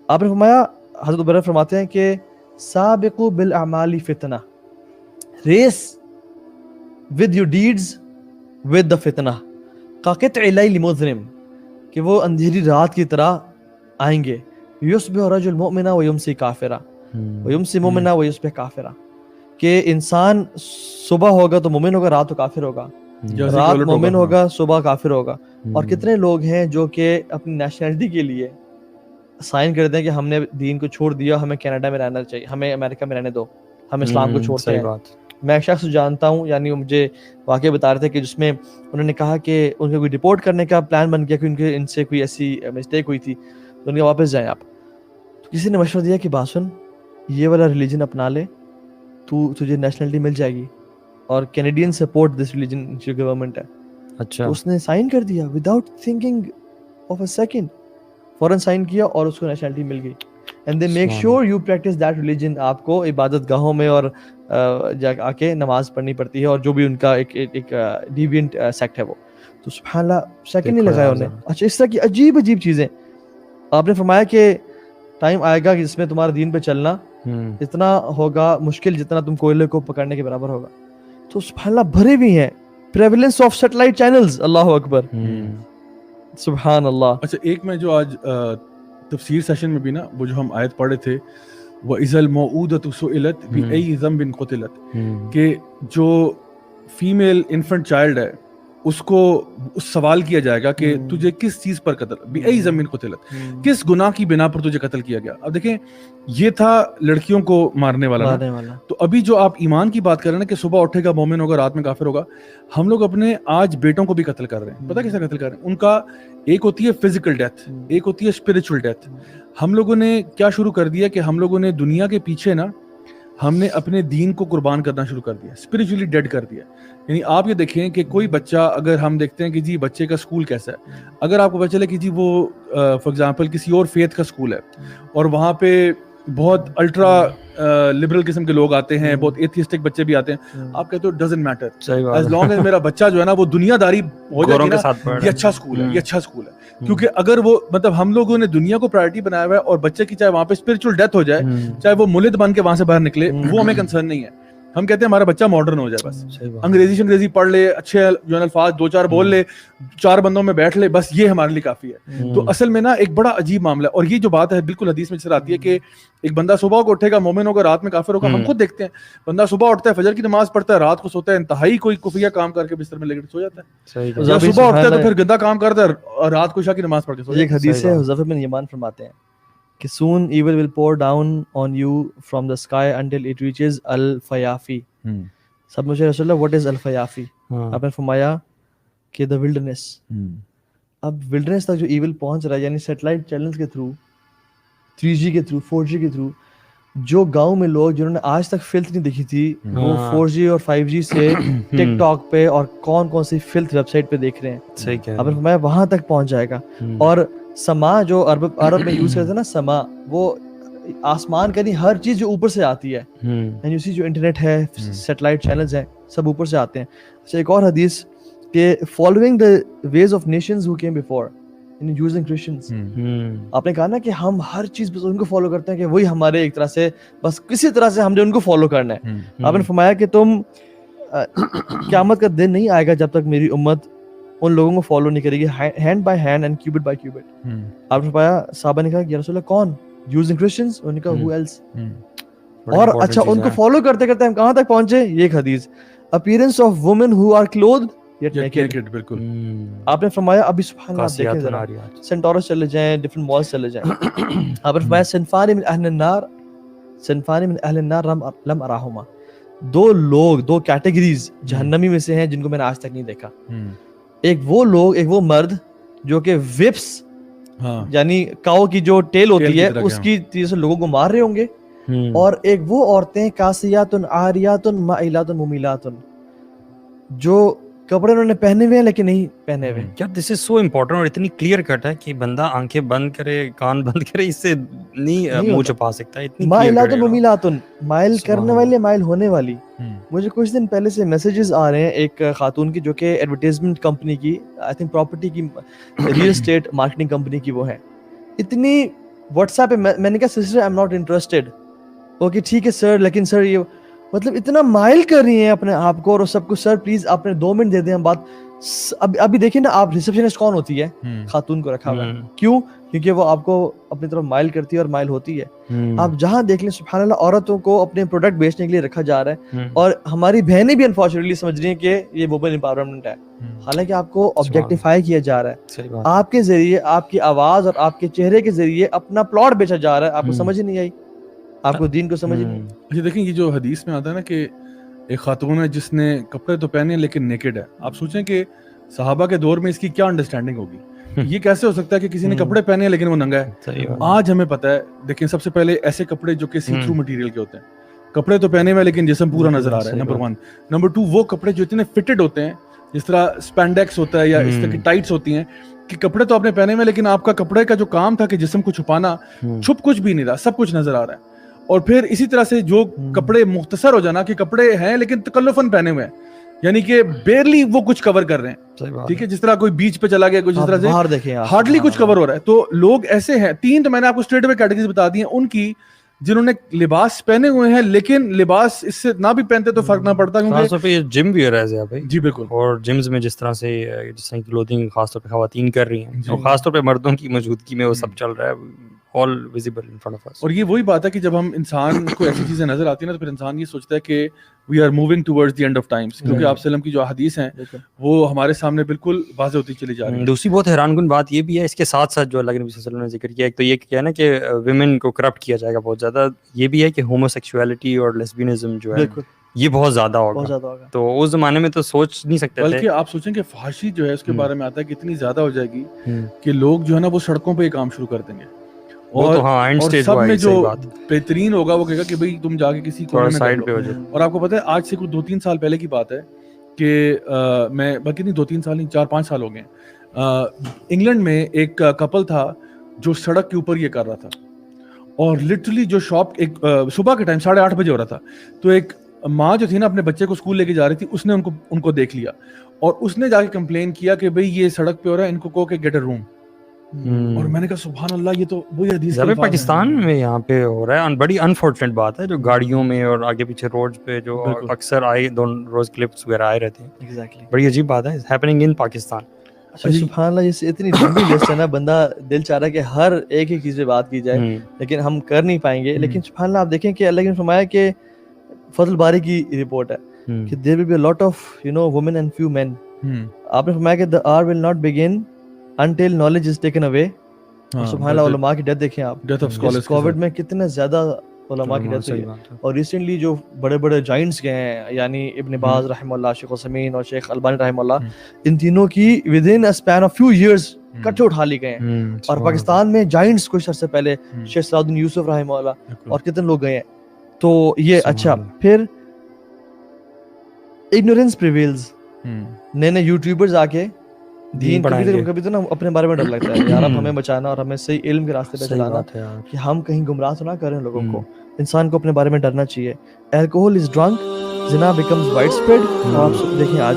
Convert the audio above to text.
آپ نے فرمایا, حضرت عمر فرماتے ہیں کہ سابقوا بالاعمال فتنہ, race with your deeds with the فتنہ, قاقطع اللیل مظلم, کہ وہ اندھیری رات کی طرح آئیں گے. یصبح رجل مؤمنا ویمسی کافرا ویمسی مؤمنا ویصبح کافرا, کہ انسان صبح ہوگا تو مومن ہوگا, رات تو کافر ہوگا, رات مومن ہوگا, صبح کافر ہوگا. اور کتنے لوگ ہیں جو کہ اپنی نیشنلٹی کے لیے سائن کر دیں کہ ہم نے دین کو چھوڑ دیا, ہمیں کینیڈا میں رہنا چاہیے, ہمیں امریکہ میں رہنے دو, ہم اسلام کو چھوڑتے ہیں. میں ایک شخص جانتا ہوں, یعنی مجھے واقعہ بتا رہے تھے کہ جس میں انہوں نے کہا کہ ان کو کوئی ڈپورٹ کرنے کا پلان بن گیا کہ ان سے کوئی ایسی مسٹیک ہوئی تھی, تو ان کے واپس جائیں آپ. تو کسی نے مشورہ دیا کہ بات سن, یہ والا ریلیجن اپنا لے, تجھے نیشنلٹی مل جائے گی, اور کینیڈین سپورٹ دس ریلیجن جو گورنمنٹ ہے. اچھا, اس نے سائن کر دیا without thinking of a second, فوراً سائن کیا اور اس کو نیشنلٹی مل گئی. And they make sure you practice that religion. آپ کو عبادت گاہوں میں اور جا آ کے نماز پڑھنی پڑتی ہے, اور جو بھی ان کا ایک ڈیوینٹ سیکٹ ہے وہ. تو سبحان اللہ, سیکنڈ نہیں لگایا انہیں. اچھا, اس طرح کی عجیب عجیب چیزیں. آپ نے فرمایا کہ ٹائم آئے گا کہ جس میں تمہارے دین پہ چلنا اتنا ہوگا مشکل جتنا تم کوئلے کو پکڑنے کے برابر ہوگا. تو سبحان اللہ بھرے بھی ہیں پریویلنس آف سیٹلائٹ چینلز. اللہ اکبر, سبحان اللہ. اچھا, ایک میں جو آج تفسیر سیشن میں بھی نا وہ جو ہم آیت پڑھے تھے, وَإِذَا الْمَوْءُودَةُ سُئِلَتْ بِأَيِّ ذَنبٍ قُتِلَتْ, کہ جو فیمیل انفنٹ چائلڈ ہے اس کو سوال کیا جائے گا کہ تجھے کس چیز پر قتل, بِأَيِّ ذَنبٍ قُتِلَتْ, کس گناہ کی بنا پر تجھے قتل کیا گیا. اب دیکھیں یہ تھا لڑکیوں کو مارنے والا. تو ابھی جو آپ ایمان کی بات کر رہے ہیں نا کہ صبح اٹھے گا مومن ہوگا, رات میں کافر ہوگا, ہم لوگ اپنے آج بیٹوں کو بھی قتل کر رہے ہیں. پتہ کیسے قتل کر رہے ہیں؟ ان کا ایک ہوتی ہے فزیکل ڈیتھ, ایک ہوتی ہے اسپرچل ڈیتھ. ہم لوگوں نے کیا شروع کر دیا کہ ہم لوگوں نے دنیا کے پیچھے نا ہم نے اپنے دین کو قربان کرنا شروع کر دیا, اسپرچولی ڈیڈ کر دیا. یعنی آپ یہ دیکھیں کہ کوئی بچہ, اگر ہم دیکھتے ہیں کہ جی بچے کا اسکول کیسا ہے, اگر آپ کو پتہ چلے کہ جی وہ فار ایگزامپل کسی اور فیتھ کا اسکول ہے اور وہاں پہ بہت الٹرا لبرل قسم کے لوگ آتے ہیں, بہت ایتھیسٹک بچے بھی آتے ہیں, آپ کہتے ہو doesn't matter, as long as میرا بچہ جو ہے نا وہ دنیا داری ہو جائے گی نا, یہ اچھا اسکول ہے, یہ اچھا اسکول ہے. کیونکہ اگر وہ مطلب ہم لوگوں نے دنیا کو پرائرٹی بنایا ہوا ہے, اور بچے کی چاہے وہاں پہ اسپرچل ڈیتھ ہو جائے, چاہے وہ ملد بن کے وہاں سے باہر نکلے, وہ ہمیں کنسرن نہیں ہے. ہم کہتے ہیں ہمارا بچہ ماڈرن ہو جائے, بس انگریزی پڑھ لے, اچھے جو الفاظ دو چار بول لے, چار بندوں میں بیٹھ لے, بس یہ ہمارے لیے کافی ہے. تو اصل میں نا ایک بڑا عجیب معاملہ ہے. اور یہ جو بات ہے بالکل حدیث میں چل آتی ہے کہ ایک بندہ صبح کو اٹھے گا مومن ہوگا, رات میں کافر ہوگا. ہم خود دیکھتے ہیں بندہ صبح اٹھتا ہے, فجر کی نماز پڑھتا ہے, رات کو سوتا ہے, انتہائی کوئی کفیہ کام کر کے بستر میں لے کے سو جاتا ہے. جب صبح اٹھتا ہے تو پھر گندا کام کرتا ہے, اور رات کو عشاء کی نماز پڑھ کے سو جاتا ہے. ایک حدیث ہے, حذیفہ بن یمان فرماتے ہیں کہ soon evil will pour down on you from the sky until it reaches al-fayafi. سب مجھے رسول اللہ, what is al-fayafi؟ آپ نے فرمایا کہ the wilderness. اب wilderness تک جو ایول پہنچ رہا ہے, یعنی سیٹلائٹ چینلز کے تھرو, 3G کے تھرو, 4G کے تھرو, جو گاؤں میں لوگ جنہوں نے آج تک فلتھ نہیں دیکھی تھی, وہ 4G اور 5G سے ٹک ٹاک پہ اور کون سی فلتھ ویب سائٹ پہ دیکھ رہے ہیں. صحیح کہہ رہے ہیں. آپ نے فرمایا وہاں تک پہنچ جائے گا. اور سما جو عرب میں یوز کرتے ہیں نا, سما, وہ آسمان کا نہیں, ہر چیز جو اوپر سے آتی ہے, یعنی اسی جو انٹرنیٹ ہے, سیٹلائٹ چینلز ہیں, سب اوپر سے آتے ہیں. اچھا, ایک اور حدیث کہ following the ways of nations who came before using Christians. آپ نے کہا نا کہ ہم ہر چیز بس ان کو فالو کرتے ہیں کہ وہی ہمارے ایک طرح سے, بس کسی طرح سے ہم نے ان کو فالو کرنا ہے. آپ نے فرمایا کہ تم قیامت کا دن نہیں آئے گا جب تک میری امت ان لوگوں کو فالو نہیں کرے گی, hand by hand and cubit by cubit. آپ نے فرمایا, صحابہ نے کہا یا رسول اللہ کون, یوزنگ کرسچنز. انہوں نے کہا who else. اور اچھا, ان کو فالو کرتے کرتے ہم کہاں تک پہنچے, یہ ایک حدیث, appearance of women who are clothed yet naked. بالکل. آپ نے فرمایا ابھی سبحان اللہ دیکھیں ذرا, سینٹورس چلے جائیں, ڈفرنٹ مالز چلے جائیں. آپ نے فرمایا صنفان من اہل النار, صنفان من اہل النار لم اراہما, دو لوگ, دو کیٹیگریز جہنمی میں سے ہیں جن کو میں نے آج تک نہیں دیکھا. ایک وہ لوگ, ایک وہ مرد جو کہ وپس, یعنی کاؤ کی جو ٹیل ہوتی ہے اس کی چیز سے لوگوں کو مار رہے ہوں گے, اور ایک وہ عورتیں کاسیات عاریات مائلات ممیلات, جو کپڑے انہوں نے پہنے ہوئے ہیں لیکن نہیں پہنے ہوئے. یار دس از سو امپورٹنٹ اور اتنی کلیئر کٹ ہے کہ بندہ آنکھیں بند کرے کان بند کرے اس سے نہیں منہ چھپا سکتا. اتنی مائلات ومیلات، مائل کرنے والی مائل ہونے والی. مجھے کچھ دن پہلے سے میسیجز آ رہے ہیں ایک خاتون کی جو کہ ایڈورٹیزمنٹ کمپنی کی، آئی تھنک پراپرٹی کی، ریئل اسٹیٹ مارکیٹنگ کمپنی کی وہ ہے. اتنی واٹس ایپ پہ میں نے کہا sister I am not interested. Okay ٹھیک ہے سر، لیکن سر یہ مطلب اتنا مائل کر رہی ہیں اپنے آپ کو اور سب کو. سر پلیز آپ نے 2 منٹ دے دیں ہم بات. ابھی دیکھیں نا آپ ریسپشنسٹ کون ہوتی ہے؟ خاتون کو رکھا ہوا ہے. کیوں؟ کیونکہ وہ آپ کو اپنی طرف مائل کرتی ہے اور مائل ہوتی ہے. آپ جہاں دیکھ لیں سبحان اللہ عورتوں کو اپنے پروڈکٹ بیچنے کے لیے رکھا جا رہا ہے اور ہماری بہنیں بھی انفارچونیٹلی سمجھ رہی ہیں کہ یہ وومن امپاورمنٹ ہے، حالانکہ آپ کو آبجیکٹیفائی کیا جا رہا ہے. آپ کے ذریعے، آپ کی آواز اور آپ کے چہرے کے ذریعے اپنا پلاٹ بیچا جا رہا ہے. آپ کو سمجھ ہی نہیں آئی، آپ کو دین کو سمجھ نہیں. اچھا دیکھیں یہ جو حدیث میں آتا ہے نا کہ ایک خاتون ہے جس نے کپڑے تو پہنے لیکن نیکڈ ہے. آپ سوچیں کہ صحابہ کے دور میں اس کی کیا انڈرسٹینڈنگ ہوگی. یہ کیسے ہو سکتا ہے کہ کسی نے کپڑے پہنے ہیں لیکن وہ ننگا ہے. آج ہمیں پتہ ہے. دیکھیں سب سے پہلے ایسے کپڑے جو کہ سی تھرو مٹیریل کے ہوتے ہیں، کپڑے تو پہنے ہوئے لیکن جسم پورا نظر آ رہا ہے، نمبر 1. نمبر 2 وہ کپڑے جو اتنے فٹڈ ہوتے ہیں، جس طرح سپینڈیکس ہوتا ہے یا اس طرح کی ٹائٹس ہوتی ہیں کہ کپڑے تو آپ نے پہنے ہوئے لیکن آپ کا کپڑے کا جو کام تھا کہ جسم کو چھپانا، چھپ کچھ بھی نہیں رہا، سب کچھ نظر آ رہا ہے. اور پھر اسی طرح سے جو کپڑے مختصر ہو جانا کہ کپڑے ہیں لیکن تکلفاً پہنے ہوئے ہیں، یعنی کہ بیرلی وہ کچھ کور کر رہے ہیں. ٹھیک ہے، جس طرح کوئی بیچ پہ چلا گیا کچھ اس طرح سے ہارڈلی کچھ کور ہو رہا ہے. تو لوگ ایسے ہیں. 3 تو میں نے آپ کو اسٹریٹ اوے کیٹیگریز بتا دی ہیں ان کی، جنہوں نے لباس پہنے ہوئے ہیں لیکن لباس اس سے نہ بھی پہنتے تو فرق نہ پڑتا، کیونکہ یہ جم ویئر ہے بھائی. جی بالکل. اور جمز میں جس طرح کلوتھنگ خاص طور پہ خواتین کر رہی ہیں اور خاص طور پہ مردوں کی موجودگی میں وہ سب چل رہا ہے all visible in front of us. اور یہ وہی بات ہے کہ جب ہم انسان کو ایسی چیزیں نظر آتی ہیں نا تو پھر انسان یہ سوچتا ہے کہ we are moving towards the end of times، کیونکہ آپ صلی اللہ علیہ وسلم کی جو احادیث ہیں وہ ہمارے سامنے بالکل واضح ہوتی چلی جا رہی ہیں. دوسری بہت حیران کن بات یہ بھی ہے اس کے ساتھ ساتھ جو اللہ کے نبی صلی اللہ علیہ وسلم نے ذکر کیا، ایک تو یہ کیا ہے نا کہ ویمن کو کرپٹ کیا جائے گا بہت زیادہ. یہ بھی ہے کہ ہومو سیکسولیٹی اور لیسبینزم جو ہے یہ بہت زیادہ ہوگا. تو اس زمانے میں تو سوچ نہیں سکتے تھے. بلکہ آپ سوچیں کہ فحاشی جو ہے اس کے بارے میں آتا ہے کہ اتنی زیادہ ہو جائے گی کہ لوگ جو ہے نا وہ سڑکوں پہ یہ کام شروع کر دیں گے. اور سب میں جو بہترین ہوگا وہ کہے گا کہ بھائی تم جا کے کسی کورنر میں بیٹھ لو. اور آپ کو پتہ ہے آج سے کچھ 2-3 سال پہلے کی بات ہے کہ میں بلکہ نہیں 2-3 سال نہیں 4-5 سال ہو گئے. انگلینڈ میں ایک کپل تھا جو سڑک کے اوپر یہ کر رہا تھا اور لٹرلی جو شاپ ایک صبح کے ٹائم 8:30 بجے ہو رہا تھا. تو ایک ماں جو تھی نا اپنے بچے کو اسکول لے کے جا رہی تھی، اس نے ان کو دیکھ لیا اور اس نے جا کے کمپلین کیا کہ بھائی یہ سڑک پہ ہو رہا ہے، ان کو کہو کہ گیٹ اے روم. اور میں نے کہا سبحان اللہ، یہ تو وہی حدیث ہے. پاکستان میں یہاں پہ ہو رہا ہے. بڑی انفارچونیٹ بات ہے جو گاڑیوں میں اور آگے پیچھے روڈ پہ جو اکثر روز کلپس وغیرہ آئے رہتے ہیں. بڑی عجیب بات ہے ہیپننگ ان پاکستان. سبحان اللہ، یہ اتنی لمبی لسٹ ہے نا، بندہ دل چاہ رہا ہے کہ ہر ایک چیز پہ بات کی جائے لیکن ہم کر نہیں پائیں گے. لیکن سبحان اللہ آپ دیکھیں کہ اللہ نے فرمایا کہ فضل باری کی رپورٹ ہے کہ there will be a lot of women and few men. آپ نے فرمایا کہ the hour will not begin until knowledge is taken away. سبحان اللہ علماء کی ڈیتھ دیکھیں آپ، کووڈ میں کتنے زیادہ علماء کی ڈیتھ ہوئی ہے. اور ریسنٹلی جو بڑے بڑے جائنٹس گئے ہیں، یعنی ابن باز رحمہ اللہ، شیخ عثیمین اور شیخ البانی رحمہ اللہ، ان تینوں کی with in a span of few years کٹھے اٹھا لی گئے ہیں. اور پاکستان میں جائنٹس کچھ عرصے پہلے شیخ صلاح الدین یوسف رحمہ اللہ اور کتنے لوگ گئے ہیں. تو یہ اچھا. پھر اگنورینس پریویلز، نئے نئے یوٹیوبرز آ کے دین کبھی تو نا اپنے بارے میں ڈر لگتا ہے یار، اب ہمیں بچانا اور ہمیں صحیح علم کے راستے پہ چلانا کہ ہم کہیں گمراہ تو نہ کریں لوگوں کو. انسان کو اپنے بارے میں ڈرنا چاہیے. الکوہول از ڈرنک، زنا بیکمز وائڈ اسپریڈ. اور آپ دیکھیں آج